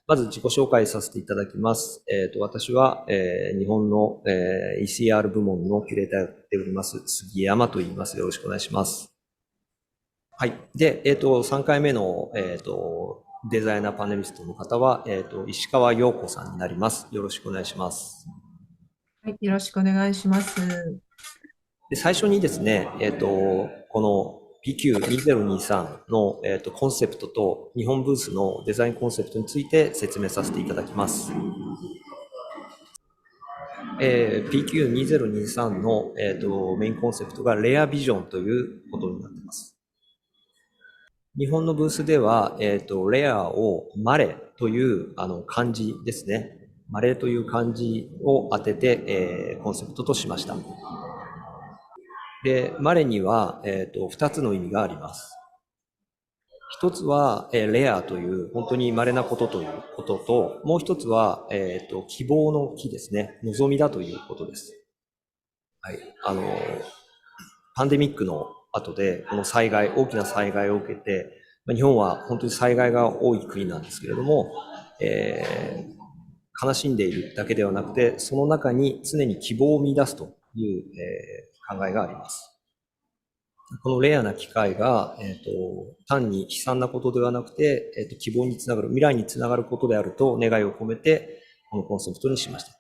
まず自己紹介させていただきます。私は、日本の、ECR 部門のキュレーターをやっております、杉山と言います。よろしくお願いします。はい。で、3回目の、デザイナーパネリストの方は、石川陽子さんになります。よろしくお願いします。はい、よろしくお願いします。で、最初にですね、この PQ2023 の、コンセプトと日本ブースのデザインコンセプトについて説明させていただきます。PQ2023 の、メインコンセプトがレアビジョンということになっています。日本のブースでは、レアをマレという漢字ですね。マレという漢字を当てて、コンセプトとしました。で、マレには、2つの意味があります。一つは、レアという本当に稀なことということと、もう一つは、希望の木ですね。望みだということです。はい。パンデミックの後で、この災害、大きな災害を受けて、日本は本当に災害が多い国なんですけれども、悲しんでいるだけではなくて、その中に常に希望を見出すという、考えがあります。このレアな機会が、単に悲惨なことではなくて、希望につながる、未来につながることであると願いを込めて、このコンセプトにしました。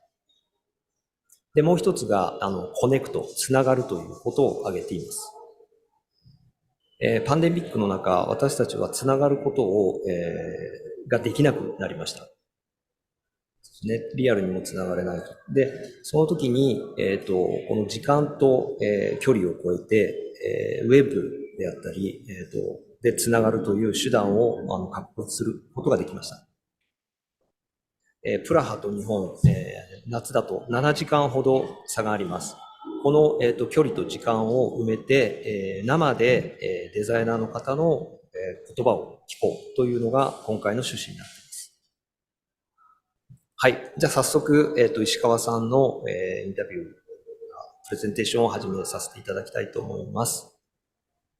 で、もう一つが、コネクト、つながるということを挙げています。パンデミックの中、私たちはつながることを、ができなくなりました。ね、リアルにもつながれないと。で、その時に、この時間と、距離を超えて、ウェブであったり、でつながるという手段を確立することができました。プラハと日本、夏だと7時間ほど差があります。この、距離と時間を埋めて、生で、デザイナーの方の、言葉を聞こうというのが今回の趣旨になっています。はい。じゃあ早速、石川さんの、インタビュー、プレゼンテーションを始めさせていただきたいと思います。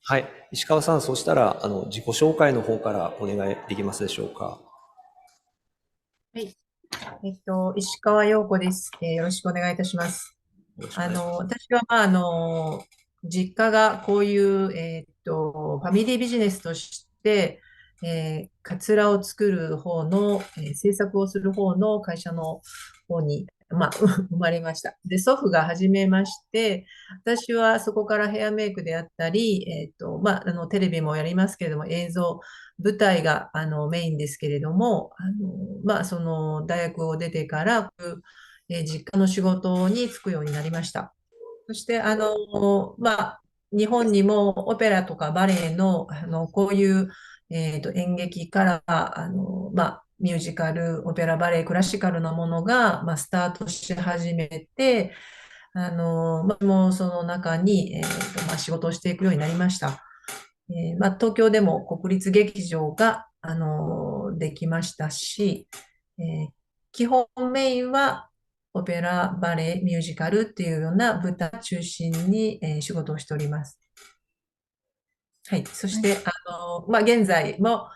はい。石川さん、そしたら、自己紹介の方からお願いできますでしょうか。はい、石川陽子です。よろしくお願いいたします。よろしくお願いします。私は、実家がこういう、ファミリービジネスとして、カツラを作る方の、制作をする方の会社の方に、まあ、生まれました。で、祖父が始めまして、私はそこからヘアメイクであったり、テレビもやりますけれども、映像、舞台がメインですけれども、その大学を出てから、実家の仕事に就くようになりました。そして、日本にもオペラとかバレエの、こういう、演劇から、ミュージカル、オペラ、バレエ、クラシカルなものが、スタートし始めて、もうその中に、仕事をしていくようになりました。東京でも国立劇場が、できましたし、えー基本メインはオペラ、バレエ、ミュージカルっていうような舞台中心に、仕事をしております。はい。そして、現在も、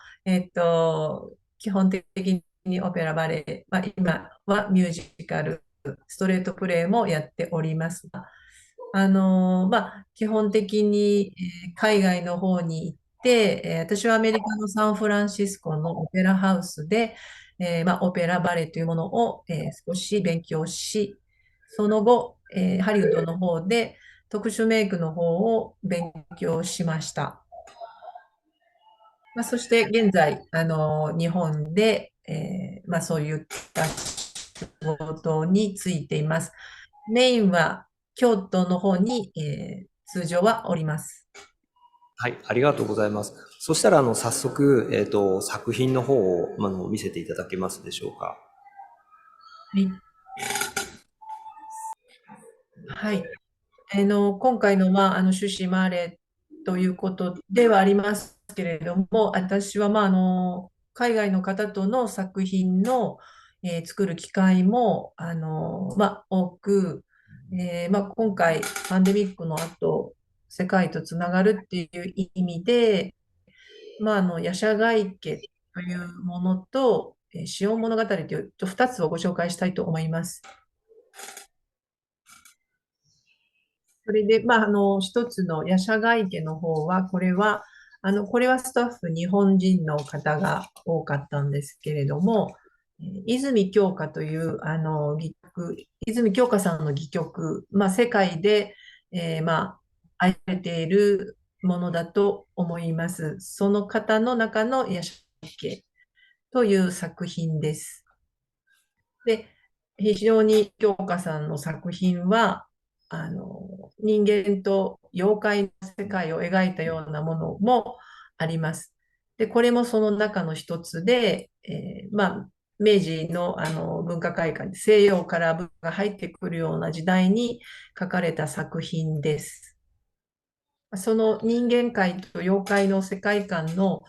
基本的にオペラ、バレエ、今はミュージカル、ストレートプレイもやっておりますが、基本的に、海外の方に行って、私はアメリカのサンフランシスコのオペラハウスで、オペラバレエというものを、少し勉強し、その後、ハリウッドの方で特殊メイクの方を勉強しました。そして現在、日本で、そういった仕事についています。メインは京都の方に、通常はおります。はい、ありがとうございます。そしたら、早速、作品の方を、見せていただけますでしょうか。はい。はい。今回の、趣旨マーレということではありますけれども、私は、海外の方との作品の、作る機会も、多く、今回、パンデミックの後、世界とつながるっていう意味で、夜叉ヶ池というものと、シオン物語という2つをご紹介したいと思います。それで、一つの夜叉ヶ池の方は、これはスタッフ日本人の方が多かったんですけれども、泉鏡花という、泉鏡花さんの戯曲、世界で、愛されているものだと思います。その方の中の夜叉ヶ池という作品です。で、非常に京香さんの作品は、人間と妖怪の世界を描いたようなものもあります。で、これもその中の一つで、明治の、文化会館に西洋から文化が入ってくるような時代に書かれた作品です。その人間界と妖怪の世界観の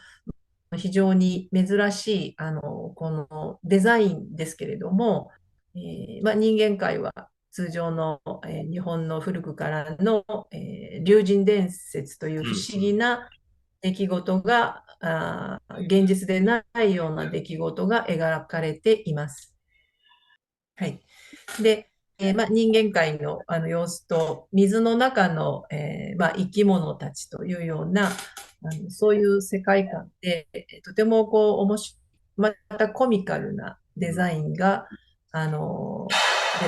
非常に珍しい、このデザインですけれども、人間界は通常の、日本の古くからの、龍神伝説という不思議な出来事が、現実でないような出来事が描かれています。はい。で、人間界の、様子と水の中の、生き物たちというようなそういう世界観で、とてもこう面白い、またコミカルなデザインが、あのデ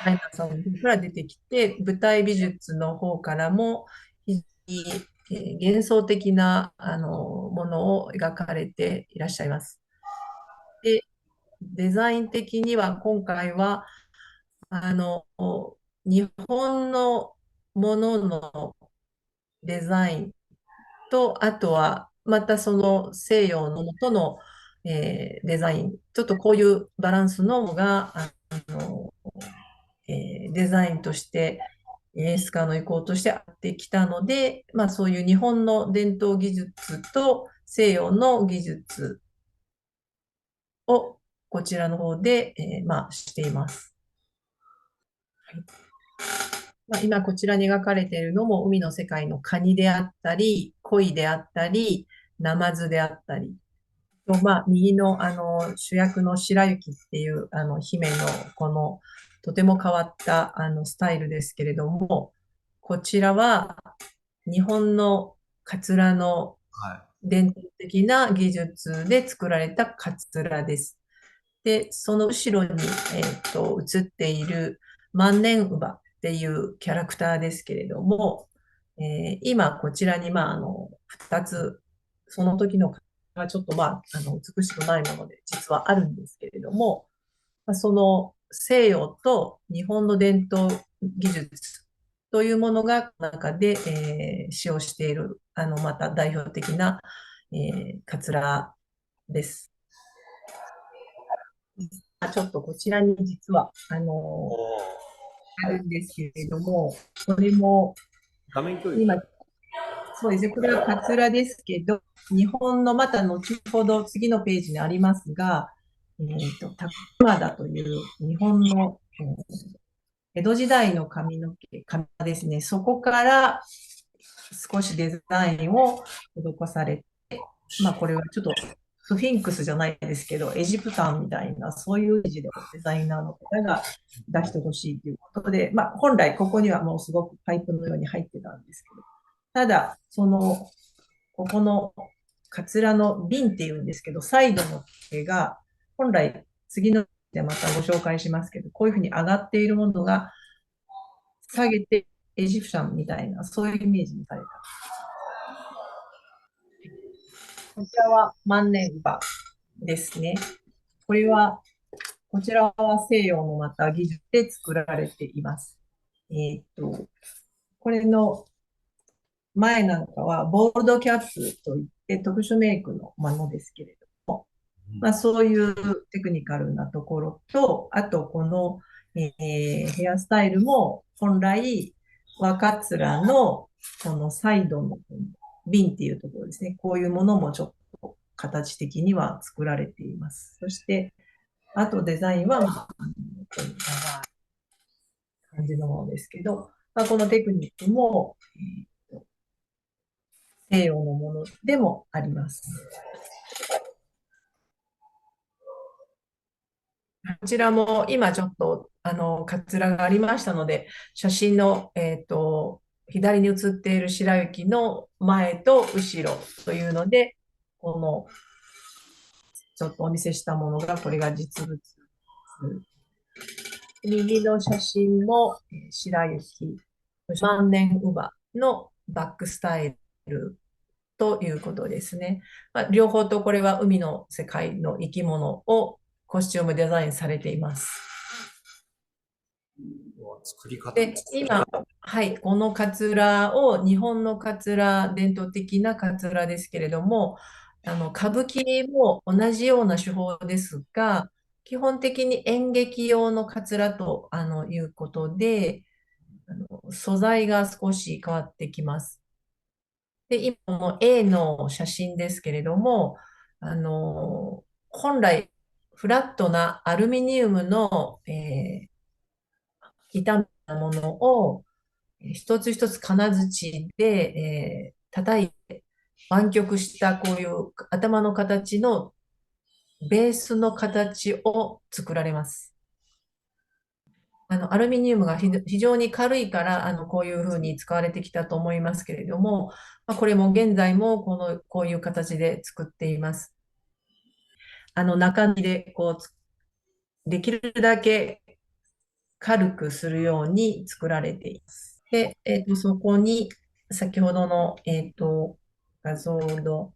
ザイナーさんの方から出てきて、舞台美術の方からも非常に、幻想的なものを描かれていらっしゃいます。で、デザイン的には今回はあの、日本のもののデザインと、あとは、またその西洋のもとの、デザイン、ちょっとこういうバランスのが、の、デザインとして、演出家の意向としてあってきたので、そういう日本の伝統技術と西洋の技術をこちらの方で、しています。今こちらに描かれているのも海の世界のカニであったり、鯉であったり、ナマズであったり、右の、主役の白雪っていう姫のこのとても変わったスタイルですけれども、こちらは日本のカツラのは伝統的な技術で作られたカツラです。で、その後ろに、映っている万年乳母っていうキャラクターですけれども、今こちらに、二つ、その時のがちょっと、美しくないもので実はあるんですけれども、その西洋と日本の伝統技術というものが中で、使用している、また代表的な、カツラです。ちょっとこちらに実は、あるんですけれども、これも画面共有。今、そうですね、これはカツラですけど、日本のまた後ほど次のページにありますが、タクマダという日本の、江戸時代の髪の毛、髪ですね、そこから少しデザインを施されて、これはちょっとスフィンクスじゃないですけど、エジプタンみたいな、そういう字でデザイナーの方が出してほしいということで、本来ここにはもうすごくパイプのように入ってたんですけど、ただ、ここのカツラの瓶っていうんですけど、サイドの毛が、本来次のでまたご紹介しますけど、こういうふうに上がっているものが下げてエジプシャンみたいな、そういうイメージにされた。こちらは万年羽ですね。これは、こちらは西洋のまた技術で作られています。えーっと、これの前なんかは、ボールドキャップといって特殊メイクのものですけれども、そういうテクニカルなところと、あとこの、ヘアスタイルも本来、若面のこのサイドの瓶っていうところですね。こういうものもちょっと形的には作られています。そして、あとデザインは、こういう長い感じのものですけど、このテクニックも、西洋のものでもあります。ちらも今ちょっと、カツラがありましたので、写真の、左に写っている白雪の前と後ろというので、この、ちょっとお見せしたものが、これが実物です。右の写真も白雪、万年乳母のバックスタイルということですね。まあ、両方とこれは海の世界の生き物をコスチュームデザインされています。作り方。で、今、はい、このカツラを、日本のカツラ、伝統的なカツラですけれども、歌舞伎も同じような手法ですが、基本的に演劇用のカツラということで、素材が少し変わってきます。で、今の A の写真ですけれども、本来、フラットなアルミニウムの、傷んだものを、一つ一つ金槌で、叩いて、湾曲したこういう頭の形のベースの形を作られます。アルミニウムが非常に軽いから、こういうふうに使われてきたと思いますけれども、まあ、これも現在もこういう形で作っています。中身でできるだけ軽くするように作られています。で、そこに先ほどの、画像の、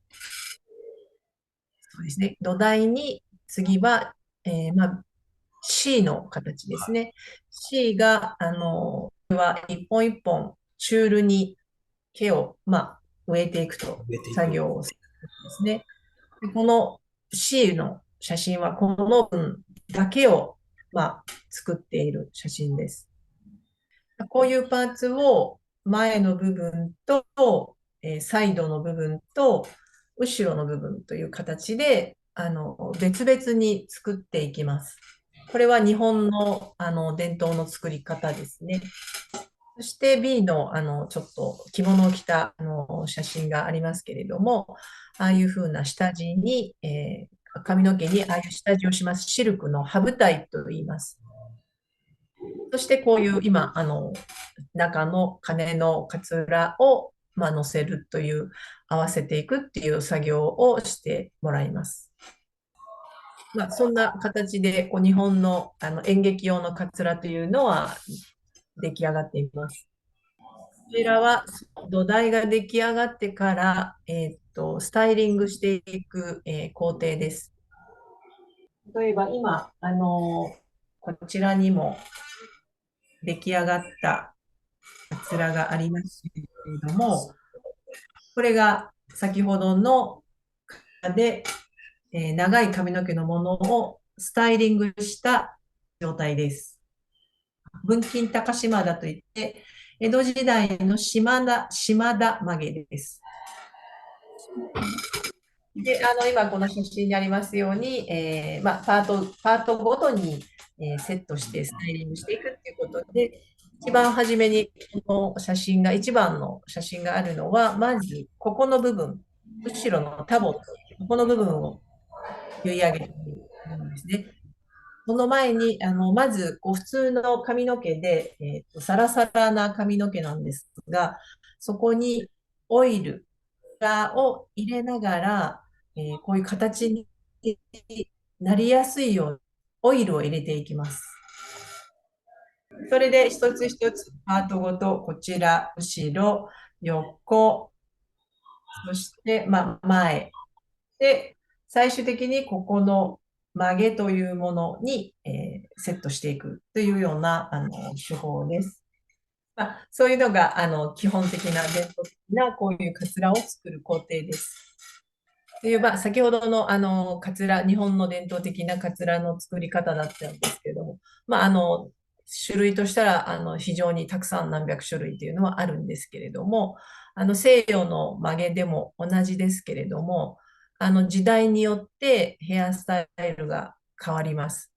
そうですね、土台に次は、まあ、C の形ですね。C が、これは一本一本、チュールに毛を、まあ、植えていくと植えていく。作業をするんですね。でこの C の写真は、この分だけを、まあ、作っている写真です。こういうパーツを前の部分と、サイドの部分と、後ろの部分という形で、別々に作っていきます。これは日本の、伝統の作り方ですね。そして B の、ちょっと着物を着た写真がありますけれども、ああいう風な下地に、髪の毛にああいう下地をします。シルクのハブタイと言います。そしてこういう今、中の羽のかつらを、まあ、乗せるという、合わせていくっていう作業をしてもらいます。まあ、そんな形で日本の、演劇用のかつらというのは出来上がっています。こちらは土台が出来上がってから、スタイリングしていく、工程です。例えば今、こちらにも出来上がったかつらがありますけれども、これが先ほどので、長い髪の毛のものをスタイリングした状態です。文金高島田といって、江戸時代の島田曲げです。で、今この写真にありますように、まあ、パートごとに、セットしてスタイリングしていくっていうことで、一番初めにこの写真が、一番の写真があるのは、まず、ここの部分、後ろのタボと、ここの部分を結い上げているものですね。その前に、まず、普通の髪の毛で、サラサラな髪の毛なんですが、そこにオイルを入れながら、こういう形になりやすいようにオイルを入れていきます。それで一つ一つパートごと、こちら、後ろ、横、そして、まあ、前。で、最終的にここの曲げというものに、セットしていくというような手法です。まあ、そういうのが基本的な伝統的なこういうカツラを作る工程です。という、まあ、先ほどの、カツラ、日本の伝統的なカツラの作り方だったんですけれども、まあ、種類としたら、非常にたくさん何百種類というのはあるんですけれども、西洋の曲げでも同じですけれども、時代によってヘアスタイルが変わります。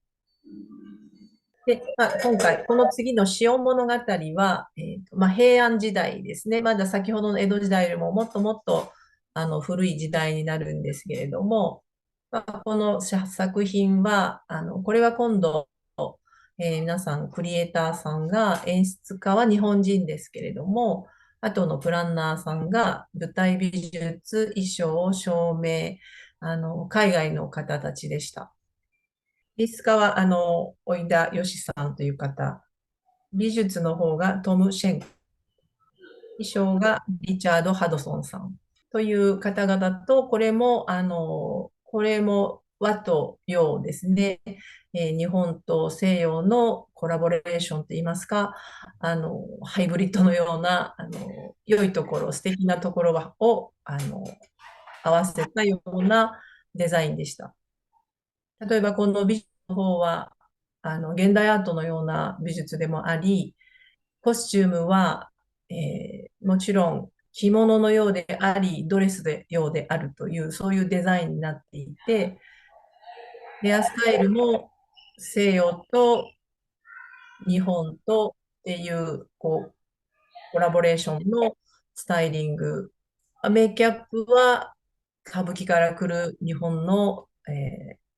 で、まあ、今回、この次の塩物語は、まあ、平安時代ですね。まだ先ほどの江戸時代よりももっともっと古い時代になるんですけれども、この作品は、これは今度、皆さん、クリエイターさんが、演出家は日本人ですけれども、あとのプランナーさんが舞台美術、衣装、照明、海外の方たちでした。演出家は、小井田義さんという方、美術の方がトム・シェン、衣装がリチャード・ハドソンさん。という方々と、これも和と洋ですね。日本と西洋のコラボレーションといいますか、ハイブリッドのような、良いところ、素敵なところを、合わせたようなデザインでした。例えば、この美術の方は、現代アートのような美術でもあり、コスチュームは、もちろん着物のようであり、ドレスでようであるという、そういうデザインになっていて、ヘアスタイルも西洋と日本とっていう、コラボレーションのスタイリング。メイキャップは歌舞伎から来る日本の、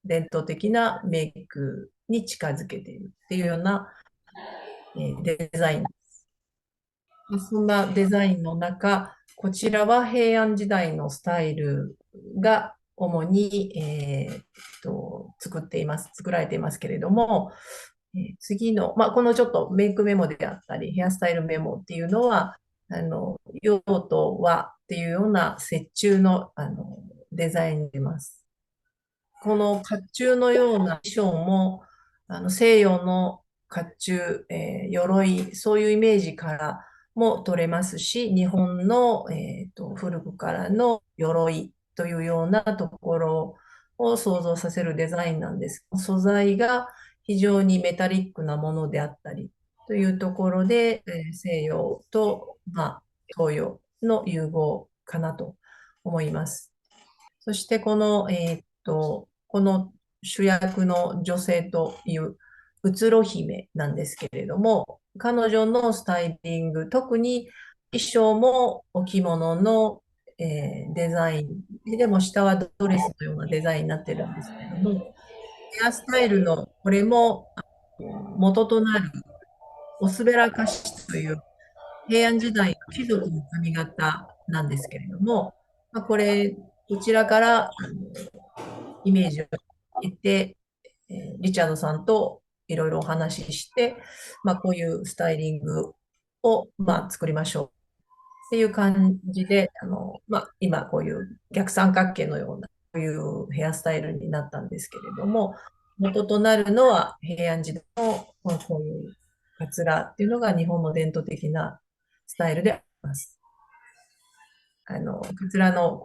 伝統的なメイクに近づけているっていうような、デザイン。そんなデザインの中、こちらは平安時代のスタイルが主に、作られていますけれども、次の、このちょっとメイクメモであったり、ヘアスタイルメモっていうのは、用途はっていうような折衷の、デザインになります。この甲冑のような衣装も、西洋の甲冑、鎧、そういうイメージからも取れますし、日本の、古くからの鎧というようなところを想像させるデザインなんです。素材が非常にメタリックなものであったりというところで、西洋と、東洋の融合かなと思います。そしてこの主役の女性といううつろ姫なんですけれども、彼女のスタイリング、特に衣装もお着物の、デザイン、でも下はドレスのようなデザインになってるんですけれども、ヘアスタイルのこれも元となるオスベラカシという平安時代の貴族の髪型なんですけれども、こちらからイメージを得て、リチャードさんといろいろお話しして、こういうスタイリングを、作りましょうっていう感じで、今こういう逆三角形のような、こういうヘアスタイルになったんですけれども、元となるのは平安時代のこういうカツラっていうのが日本の伝統的なスタイルであります。カツラの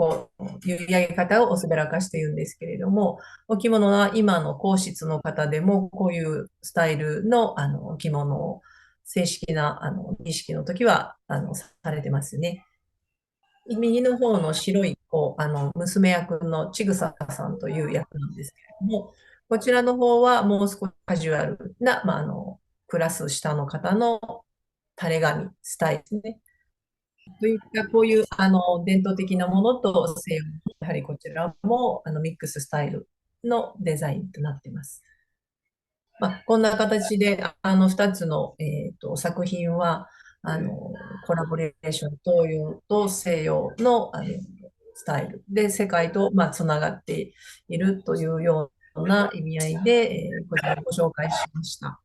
結り上げ方をおすべらかしというんですけれども、お着物は今の皇室の方でもこういうスタイルの、お着物を正式な儀式の時はされてますね。右の方の白い子、娘役のちぐささんという役なんですけれども、こちらの方はもう少しカジュアルな、クラス下の方の垂れ髪スタイルですね。といったこういう伝統的なものと西洋、やはりこちらもミックススタイルのデザインとなっています。こんな形で2つの、作品はコラボレーション、東洋と西洋の、スタイルで世界と、つながっているというような意味合いで、こちらをご紹介しました。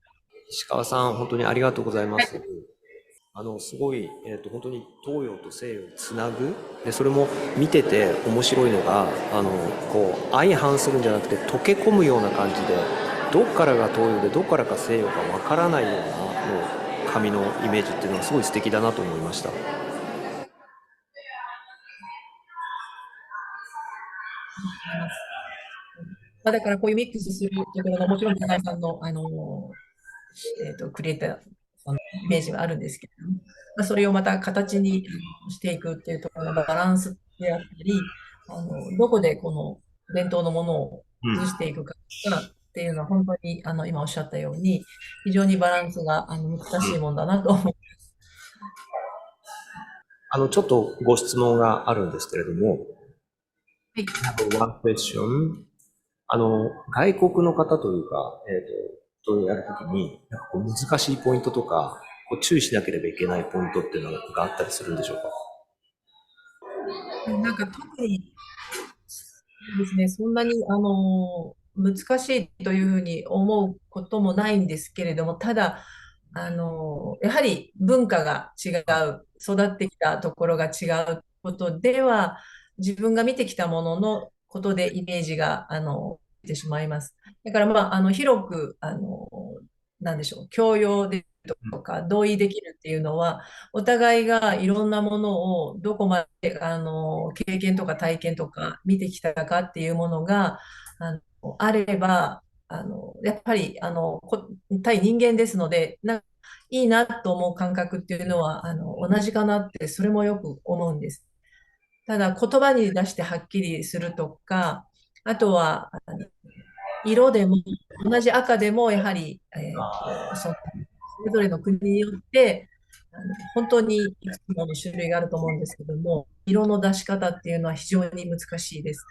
石川さん、本当にありがとうございます。すごい、本当に東洋と西洋をつなぐ。で、それも見てて面白いのが、相反するんじゃなくて溶け込むような感じで、どっからが東洋でどっからか西洋かわからないような、もう、髪のイメージっていうのはすごい素敵だなと思いました。だからこういうミックスするところの、もちろん高井さんの、クリエイターさんのイメージがあるんですけれども、それをまた形にしていくっていうところのバランスであったり、どこでこの伝統のものをうん。崩していくかっていうのは本当に今おっしゃったように非常にバランスが難しいもんだなと思う。ちょっとご質問があるんですけれども、はい。I have one question. 外国の方というか、とやるときに、なんかこう難しいポイントとか、こう注意しなければいけないポイントっていうのがあったりするんでしょうか？なんか特にそうですね、そんなに難しいというふうに思うこともないんですけれども、ただ、やはり文化が違う、育ってきたところが違うことでは、自分が見てきたもののことでイメージが出てしまいます。だから、まあ、広くなんでしょう、教養でとか同意できるっていうのは、お互いがいろんなものをどこまで経験とか体験とか見てきたかっていうものがあれば、やっぱり対人間ですので、いいなと思う感覚っていうのは同じかなって、それもよく思うんです。ただ、言葉に出してはっきりするとか、あとは色でも、同じ赤でも、やはり、それぞれの国によって、本当にいくつもの種類があると思うんですけども、色の出し方っていうのは非常に難しいです。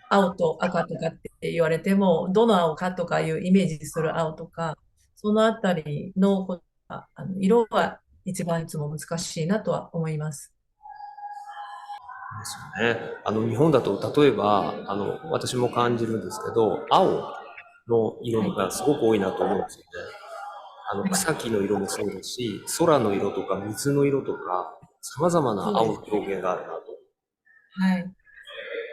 青と赤とかって言われても、どの青かとかいうイメージする青とか、そのあたりの色は一番いつも難しいなとは思います。ですよね。日本だと、例えば、私も感じるんですけど、青のはい。色がすごく多いなと思うんですよね。はい。草木の色もそうですし、空の色とか水の色とか、様々な青のそうです。表現があるなと。はい。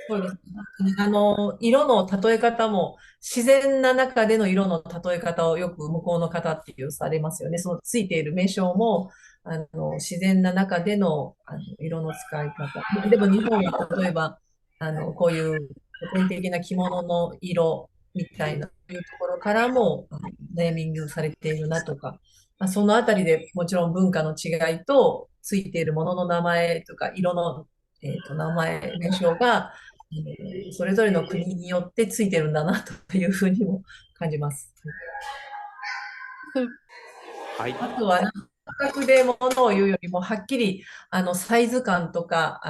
そうです。本当に色の例え方も、自然な中での色の例え方をよく向こうの方っていうされますよね。そのついている名称も、自然な中での、色の使い方。でも日本は例えば、こういう古典的な着物の色みたいな、そういうところからも、ネーミングされているなとか、そのあたりでもちろん文化の違いと、ついているものの名前とか、色の、名前、名称が、それぞれの国によってついてるんだなというふうにも感じます。はい。あとは、価格でものを言うよりも、はっきり、サイズ感とか、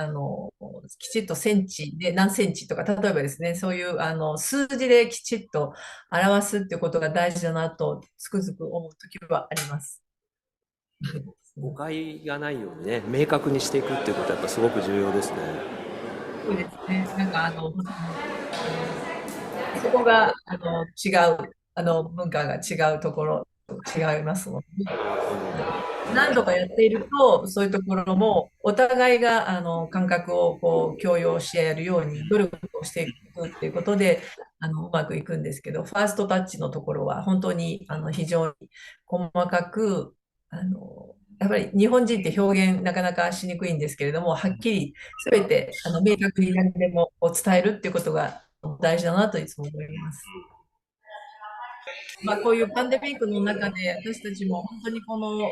きちっとセンチで何センチとか、例えばですね、そういう、数字できちっと表すっていうことが大事だなと、つくづく思うときはあります。誤解がないようにね、明確にしていくっていうことはやっぱすごく重要ですね。そうですね。なんか、そこが、違う、文化が違うところと違いますので、何度かやっていると、そういうところも、お互いが、感覚をこう共有し合えるように努力をしていくっていうことで、うまくいくんですけど、ファーストタッチのところは、本当に、非常に細かく、やっぱり日本人って表現なかなかしにくいんですけれども、はっきり全て明確に何でもこう伝えるっていうことが大事だなといつも思います。まあ、こういうパンデミックの中で、私たちも本当にこの、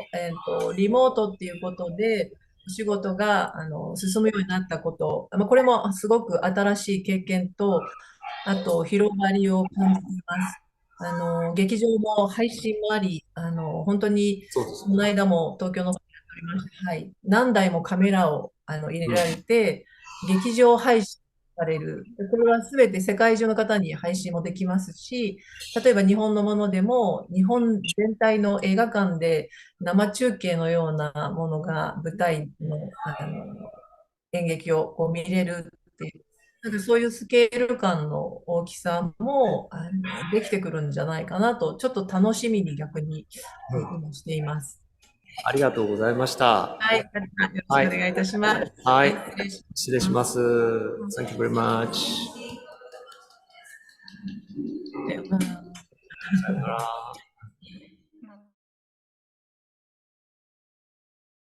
リモートっていうことで、お仕事が進むようになったこと、まあ、これもすごく新しい経験と、あと広がりを感じています。劇場も配信もあり、本当に、そうですね。この間も東京の方で撮りました。はい。何台もカメラを入れられて、劇場配信される。これは全て世界中の方に配信もできますし、例えば日本のものでも、日本全体の映画館で生中継のようなものが舞台の、演劇をこう見れるっていう、なんかそういうスケール感の大きさもできてくるんじゃないかなと、ちょっと楽しみに逆に、今しています。ありがとうございました。はい、よろしはい。くお願いいたします。はい。はい、失礼し失礼します。ます。Thank you very much. さようなら。さよなら。